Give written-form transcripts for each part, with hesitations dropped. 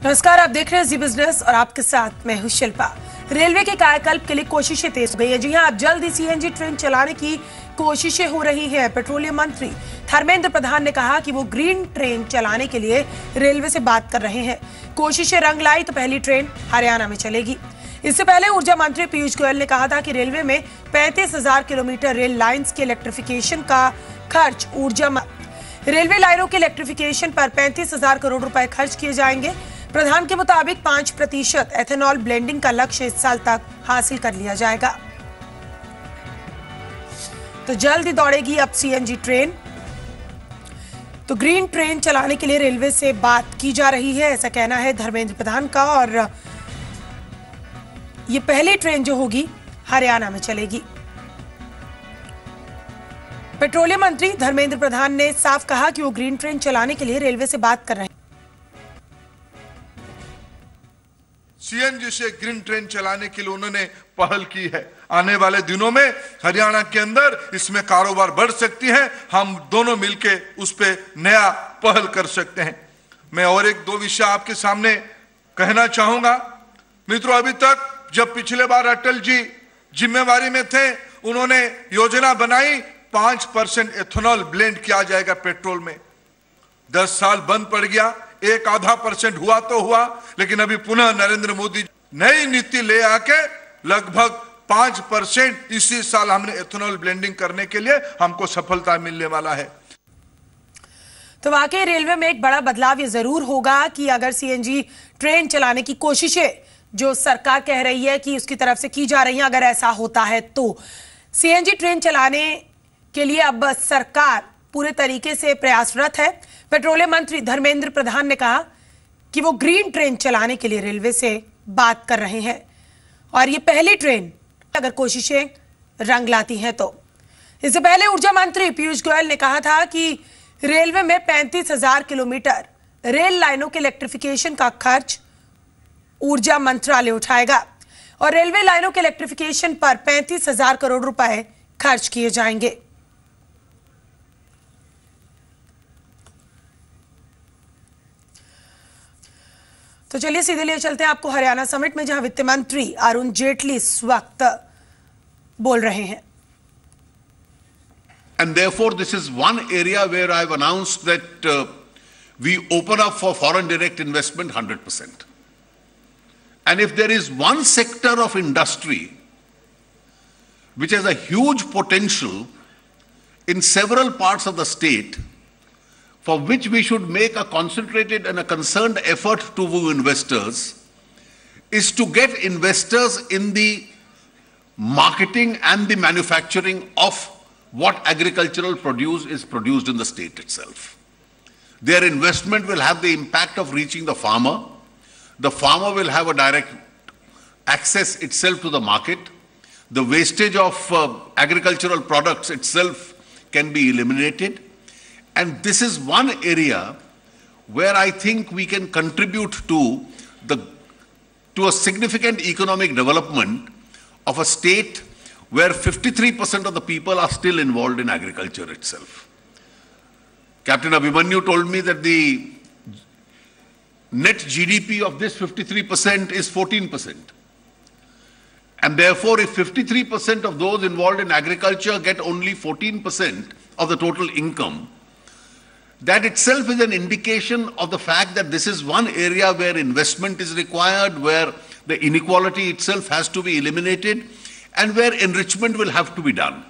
नमस्कार, आप देख रहे हैं जी बिजनेस और आपके साथ मैं हूं शिल्पा। रेलवे के कायाकल्प के लिए कोशिशें तेज हो गई है। जी हां, अब जल्द ही सीएनजी ट्रेन चलाने की कोशिशें हो रही हैं। पेट्रोलियम मंत्री धर्मेंद्र प्रधान ने कहा कि वो ग्रीन ट्रेन चलाने के लिए रेलवे से बात कर रहे हैं। कोशिशें रंग लाई तो पहली ट्रेन हरियाणा में चलेगी। इससे पहले ऊर्जा मंत्री पीयूष गोयल ने कहा था कि रेलवे में 35,000 किलोमीटर रेल लाइंस के इलेक्ट्रिफिकेशन का खर्च रेलवे लाइनों के इलेक्ट्रिफिकेशन पर 35,000 करोड़ रुपए खर्च किए जाएंगे। प्रधान के मुताबिक 5% एथेनॉल ब्लेंडिंग का लक्ष्य इस साल तक हासिल कर लिया जाएगा। तो जल्द ही दौड़ेगी अब सीएनजी ट्रेन। तो ग्रीन ट्रेन चलाने के लिए रेलवे से बात की जा रही है, ऐसा कहना है धर्मेंद्र प्रधान का। और ये पहली ट्रेन जो होगी हरियाणा में चलेगी। पेट्रोलियम मंत्री धर्मेंद्र प्रधान ने साफ कहा कि वो ग्रीन ट्रेन चलाने के लिए रेलवे से बात कर रहे हैं। सीएनजी से ग्रीन ट्रेन चलाने के लिए उन्होंने पहल की है। आने वाले दिनों में हरियाणा के अंदर इसमें कारोबार बढ़ सकती है। हम दोनों मिलके उस पे नया पहल कर सकते हैं। मैं और एक दो विषय आपके सामने कहना चाहूंगा। मित्रों, अभी तक जब पिछले बार अटल जी जिम्मेवारी में थे, उन्होंने योजना बनाई 5% एथेनॉल ब्लेंड किया जाएगा पेट्रोल में। 10 साल बंद पड़ गया, 1-1/2% हुआ तो हुआ, लेकिन अभी पुनः नरेंद्र मोदी नई नीति ले आके लगभग 5% इसी साल हमने एथेनॉल ब्लेंडिंग करने के लिए हमको सफलता मिलने वाला है। तो वाकई रेलवे में एक बड़ा बदलाव ये जरूर होगा कि अगर सीएनजी ट्रेन चलाने की कोशिशें जो सरकार कह रही है कि उसकी तरफ से की जा रही है, अगर ऐसा होता है तो सीएनजी ट्रेन चलाने के लिए अब सरकार पूरे तरीके से प्रयासरत है। पेट्रोलियम मंत्री धर्मेंद्र प्रधान ने कहा कि वो ग्रीन ट्रेन चलाने के लिए रेलवे से बात कर रहे हैं और ये पहली ट्रेन अगर कोशिशें रंग लाती हैं तो। इससे पहले ऊर्जा मंत्री पीयूष गोयल ने कहा था कि रेलवे में 35,000 किलोमीटर रेल लाइनों के इलेक्ट्रिफिकेशन का खर्च ऊर्जा मंत्रालय उठाएगा और रेलवे लाइनों के इलेक्ट्रिफिकेशन पर 35,000 करोड़ रुपए खर्च किए जाएंगे। तो चलिए सीधे लिए चलते हैं आपको हरियाणा समिट में, जहां वित्त मंत्री अरुण जेटली इस वक्त बोल रहे हैं। And therefore, this is one area where I've announced that we open up for foreign direct investment 100%. And if there is one sector of industry which has a huge potential in several parts of the state, for which we should make a concentrated and a concerned effort to woo investors, is to get investors in the marketing and the manufacturing of what agricultural produce is produced in the state itself. Their investment will have the impact of reaching the farmer. The farmer will have a direct access itself to the market. The wastage of agricultural products itself can be eliminated. And this is one area where I think we can contribute to a significant economic development of a state where 53% of the people are still involved in agriculture itself. Captain Abhimanyu told me that the net GDP of this 53% is 14%. And therefore, if 53% of those involved in agriculture get only 14% of the total income, that itself is an indication of the fact that this is one area where investment is required, where the inequality itself has to be eliminated, and where enrichment will have to be done.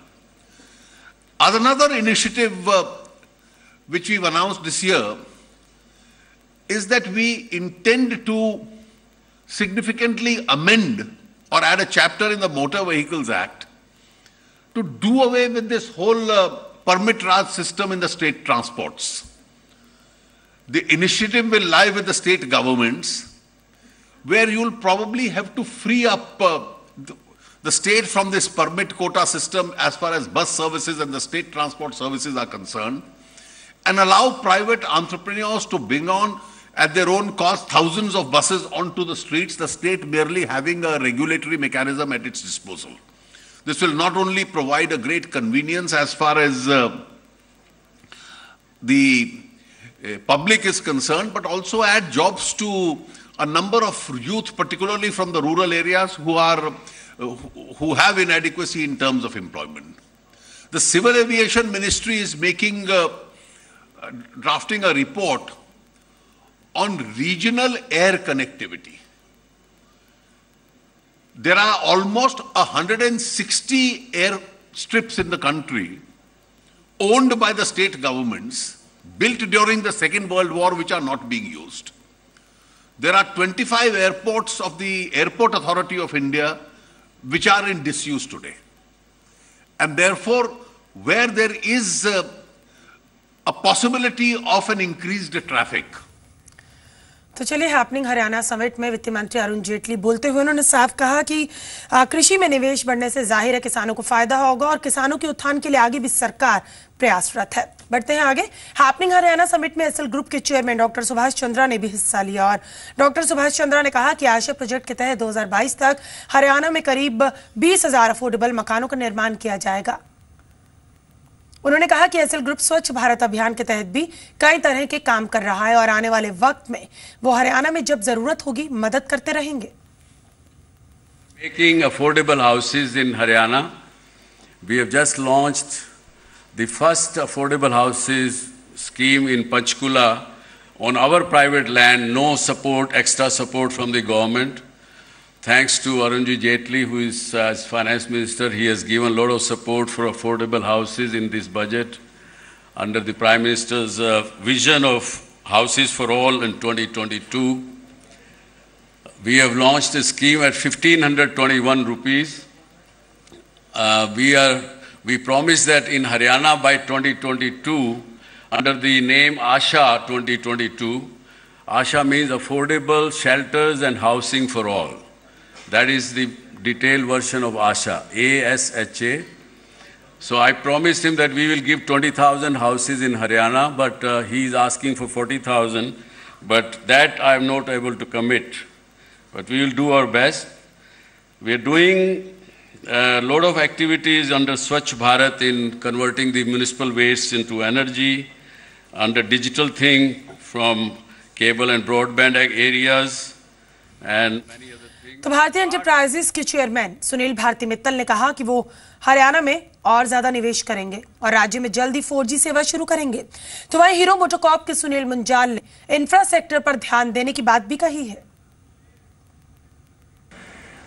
As another initiative which we've announced this year is that we intend to significantly amend or add a chapter in the Motor Vehicles Act to do away with this whole permit Raj system in the state transports. The initiative will lie with the state governments, where you'll probably have to free up the state from this permit quota system as far as bus services and the state transport services are concerned, and allow private entrepreneurs to bring on at their own cost thousands of buses onto the streets, the state merely having a regulatory mechanism at its disposal. This will not only provide a great convenience as far as the public is concerned, but also add jobs to a number of youth, particularly from the rural areas who have inadequacy in terms of employment. The Civil Aviation Ministry is drafting a report on regional air connectivity. There are almost 160 airstrips in the country owned by the state governments, built during the Second World War, which are not being used. There are 25 airports of the Airport Authority of India which are in disuse today. And therefore, where there is a possibility of an increased traffic. तो चलिए, happening Haryana summit में वित्त मंत्री अरुण जेटली बोलते हुए उन्होंने साफ कहा कि कृषि में निवेश बढ़ने से जाहिर है किसानों को फायदा होगा और किसानों के उत्थान के लिए आगे भी सरकार प्रयासरत है। बढ़ते हैं आगे। हैपनिंग हरियाणा समिट में एसएल ग्रुप के चेयरमैन डॉक्टर सुभाष चंद्रा ने भी हिस्सा लिया और डॉक्टर सुभाष चंद्रा ने कहा कि आशा प्रोजेक्ट के तहत 2022 तक हरियाणा में करीब 20,000 अफोर्डेबल मकानों का निर्माण किया जाएगा। उन्होंने कहा कि एसएल ग्रुप स्वच्छ भारत अभियान के तहत भी कई तरह के काम कर रहा है और आने वाले वक्त में वो हरियाणा में जब जरूरत होगी मदद करते रहेंगे। Making affordable houses in Haryana, we have just launched the first affordable houses scheme in Panchkula on our private land, no support, extra support from the government. Thanks to Arunji Jetli, who is as finance minister, he has given a lot of support for affordable houses in this budget under the Prime Minister's vision of houses for all in 2022. We have launched a scheme at 1,521 rupees. We promise that in Haryana by 2022, under the name ASHA 2022, ASHA means Affordable Shelters and Housing for All. That is the detailed version of ASHA, ASHA. So I promised him that we will give 20,000 houses in Haryana, but he is asking for 40,000. But that I am not able to commit. But we will do our best. We are doing a lot of activities under Swachh Bharat in converting the municipal waste into energy, under digital thing from cable and broadband areas, and many other things. तो भारतीय enterprises के chairman Sunil Bharti Mittal ने कहा कि वो हरियाणा में और ज्यादा निवेश करेंगे और राज्य में जल्दी 4G सेवा शुरू करेंगे। तो वहीं हीरो मोटोकॉर्प के सुनील मुंजाल ने इंफ्रास्ट्रक्चर पर ध्यान देने की बात भी कही है।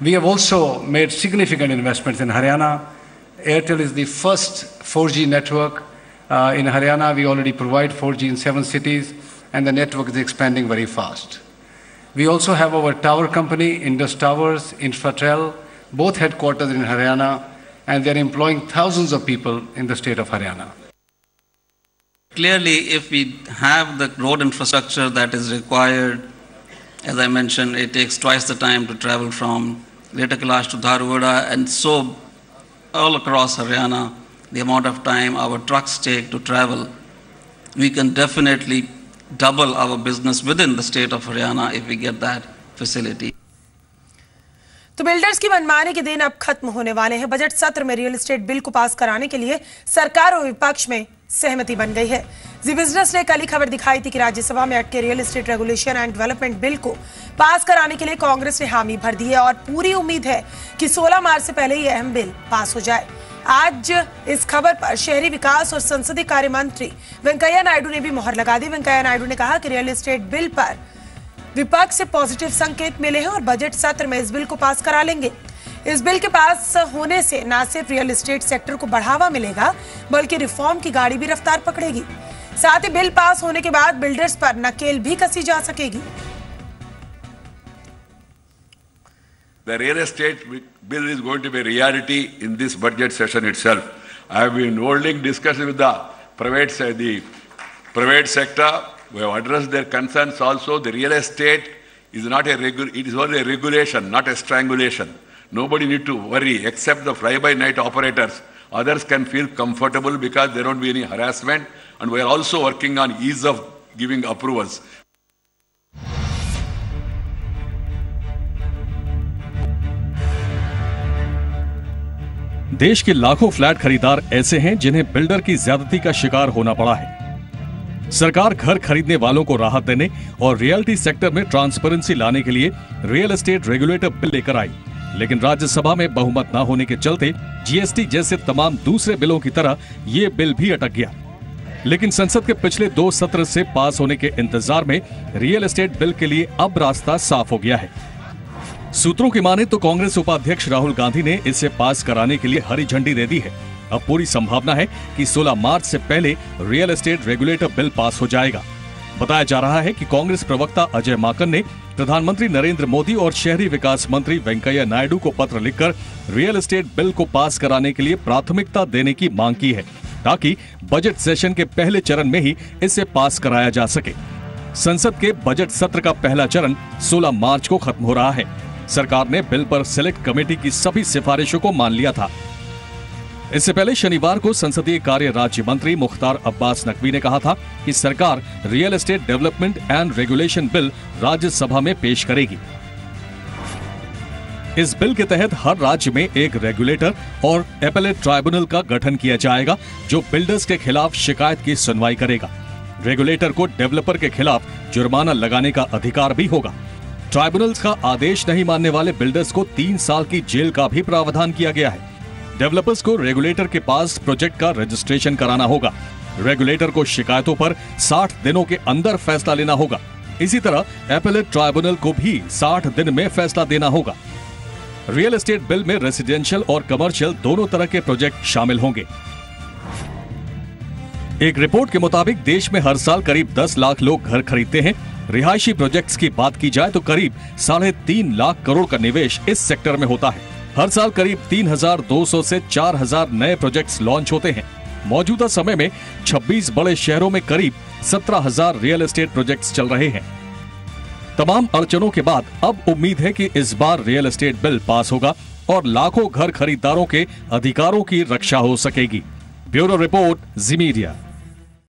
We have also made significant investments in Haryana. Airtel is the first 4G network in Haryana. We already provide 4G in 7 cities, and the network is expanding very fast. We also have our tower company, Indus Towers, Infratel, both headquartered in Haryana, and they're employing thousands of people in the state of Haryana. Clearly, if we have the road infrastructure that is required, as I mentioned, it takes twice the time to travel from Greater Kailash to Dharwada, and so all across Haryana, the amount of time our trucks take to travel, we can definitely double our business within the state of Haryana if we get that facility. तो builders की मनमानी के दिन अब खत्म होने वाले हैं। बजट सत्र में रियल एस्टेट बिल को पास कराने के लिए सरकार और विपक्ष में सहमति बन गई है। जी बिजनेस ने कल ही खबर दिखाई थी कि राज्यसभा में अटके real estate regulation and development bill को पास कराने के लिए कांग्रेस ने हामी भर दी है और पूरी उम्मीद है कि 16 मार्च से पहले ये अहम बिल पास हो जाए। आज इस खबर पर शहरी विकास और संसदीय कार्य मंत्री वेंकैया नायडू ने भी मुहर लगा दी। वेंकैया नायडू ने कहा कि रियल एस्टेट बिल पर विपक्ष से पॉजिटिव संकेत मिले हैं और बजट सत्र में इस बिल को पास करा लेंगे। इस बिल के पास होने से न सिर्फ रियल एस्टेट सेक्टर को बढ़ावा मिलेगा बल्कि रिफॉर्म की गाड़ी भी रफ्तार पकड़ेगी। साथ ही बिल पास होने के बाद बिल्डर्स पर नकेल भी कसी जा सकेगी। The real estate bill is going to be a reality in this budget session itself. I have been holding discussions with the private sector. We have addressed their concerns also. The real estate is not it is only a regulation, not a strangulation. Nobody need to worry except the fly-by-night operators. Others can feel comfortable because there won't be any harassment. And we are also working on ease of giving approvals. देश के लाखों flat खरीदार ऐसे हैं जिन्हें builder की ज्यादती का शिकार होना पड़ा है। सरकार घर खरीदने वालों को राहत देने और रियल्टी सेक्टर में ट्रांसपेरेंसी लाने के लिए रियल एस्टेट रेगुलेटर बिल लेकर आई, लेकिन राज्यसभा में बहुमत न होने के चलते जीएसटी जैसे तमाम दूसरे बिलों की तरह ये बिल भी अटक गया। लेकिन संसद के पिछले 2 सत्र से पास होने के इंतजार में रियल एस्टेट बिल के लिए अब रास्ता साफ हो गया है। सूत्रों की माने तो कांग्रेस उपाध्यक्ष राहुल गांधी ने इसे पास कराने के लिए हरी झंडी दे दी है। अब पूरी संभावना है कि 16 मार्च से पहले real estate regulator bill pass हो जाएगा। बताया जा रहा है कि कांग्रेस प्रवक्ता अजय माकन ने प्रधानमंत्री नरेंद्र मोदी और शहरी विकास मंत्री वेंकैया नायडू को पत्र लिखकर रियल एस्टेट बिल को पास कराने के लिए प्राथमिकता देने की मांग की है, ताकि बजट सेशन के पहले चरण में ही इसे पास कराया जा सके। संसद के बजट सत्र का पहला चरण 16 मार्च को खत्म हो रहा है। सरकार ने बिल पर सिलेक्ट कमेटी की सभी सिफारिशों को मान लिया था। इससे पहले शनिवार को संसदीय कार्य राज्य मंत्री मुख्तार अब्बास नकवी ने कहा था कि सरकार real estate development and regulation bill Rajya Sabha में पेश करेगी। इस बिल के तहत हर राज्य में एक रेगुलेटर और एपेलेट ट्राइब्यूनल का गठन किया जाएगा, जो बिल्डर्स के खिलाफ शिकायत की सुनवाई करेगा। रेगुलेटर को डेवलपर के खिलाफ जुर्माना लगाने का अधिकार भी होगा। ट्राइब्यूनल्स का आदेश नहीं मानने वाले बिल्डर्स को 3 साल की जेल का भी प्रावधान किया गया है। डेवलपर्स को रेगुलेटर के पास प्रोजेक्ट का रजिस्ट्रेशन कराना होगा। रेगुलेटर को शिकायतों पर 60 दिनों के अंदर फैसला लेना होगा। इसी तरह एपेलेट ट्राइब्यूनल को भी 60 दिन में फैसला देना होगा। रियल एस्टेट बिल में रेसिडेंशियल और कमर्शियल दोनों तरह के प्रोजेक्ट शामिल होंगे। एक रिपोर्ट के मुताबिक देश में हर साल करीब 10 लाख लोग घर खरीदते हैं। रिहायशी प्रोजेक्ट्स की बात की जाए तो करीब 3.5 लाख करोड़ का निवेश इस सेक्टर में होता है। हर साल करीब 3,200 से 4,000 नए प्रोजेक्ट्स लॉन्च होते हैं। मौजूदा समय में 26 बड़े शहरों में करीब 17,000 रियल एस्टेट प्रोजेक्ट्स चल रहे हैं। तमाम अड़चनों के बाद अब उम्मीद है कि इस बार रियल एस्टेट बिल पास होगा और लाखों घर खरीदारों के अधिकारों की रक्षा हो सकेगी। ब्यूरो रिपोर्ट, जी मीडिया।